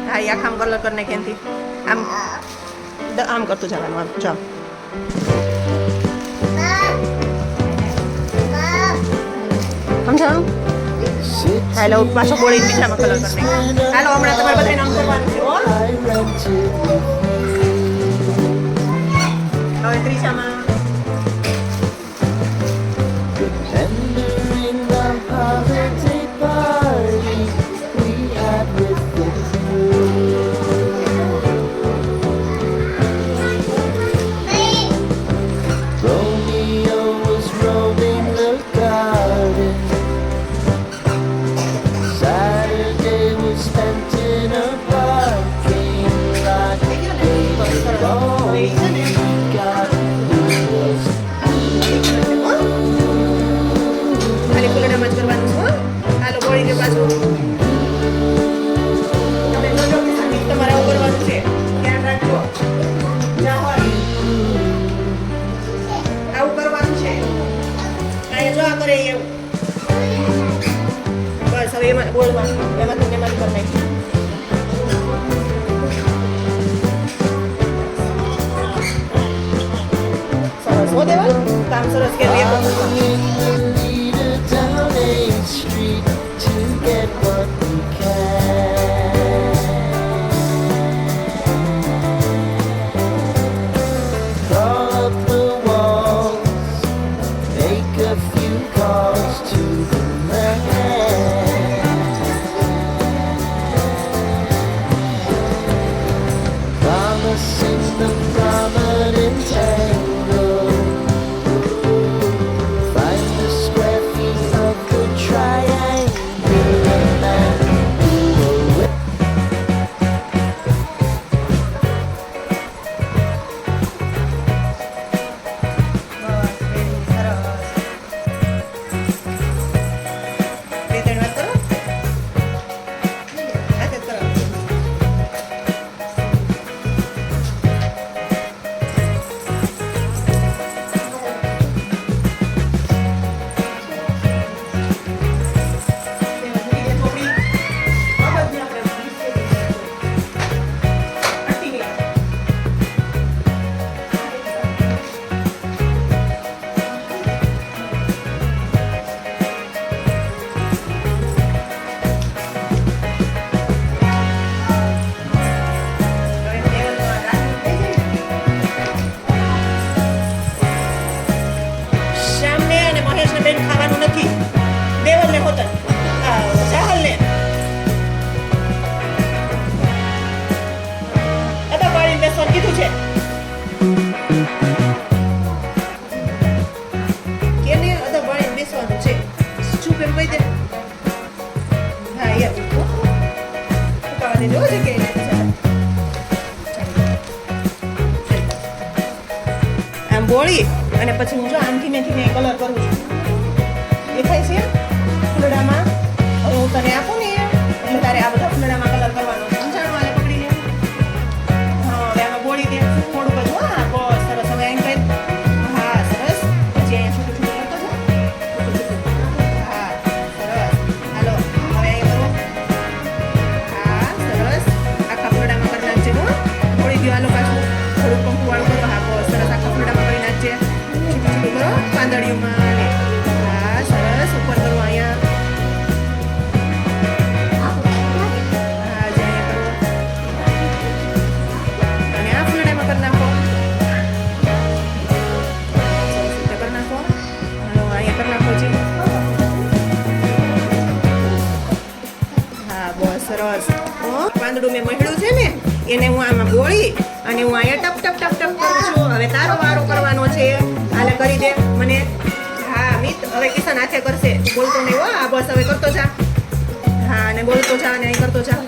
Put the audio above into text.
હા એ આમ કલર કરી નાખી એનથી આમ કરતું જવાનું આમ જાઓ સમજાણું હાલો પાછો ગોળી બીજામાં કલર કરી નાખી હાલો હમણાં તમારે બધાને આમ કરવાનું છે હવે ત્રીજામાં બસ હવે એમાં બોલવાનું એમાં કરી નાખી સરસ હો દેવા કામ સરસ કે કીધું છે કેને અદા વાળી બેસવાનું છે ચૂપ એમ કહી દે હા યાર ઉપાડી જો છે કે આમ બોળી અને પછી હું જો આમ ધીમે ધીમે કલર કરું છું દેખાય છે ફૂલડામાં હવે હું તને આપું ને એટલે તારે આ બધા ફૂલડામાં કલર કરવાનો સમજાણું આને પકડીને હા હવે આમાં બોળી દે થોડું બધું હા બસ સરસ હવે એમ કહી હા સરસ પછી અહીંયા છૂટું છૂટું કરતો છે હા સરસ હાલો હવે અહીંયા કરો હા સરસ આખા ફૂલડામાં કરી નાખજે હો બોળી દો હાલો પાછું થોડું પંખું વાળું કરો હા બસ સરસ આખા ફૂલડામાં કરી નાખજે છૂટું છૂટું કરો પાંદડીઓમાં ને હા સરસ ઉપર કરો અહીંયા સરસ પાંદડું મેં મહડ્યું છે ને એને હું આમાં બોળી અને હું અહીંયા ટપ ટપ ટપ ટપ કરું છું હવે તારો વારો કરવાનો છે હાલે કરી દે મને હા મિત હવે કિશન હાથે કરશે બોલતો નહીં હો આ બસ હવે કરતો જા હા અને બોલતો જા અને અહીં કરતો જા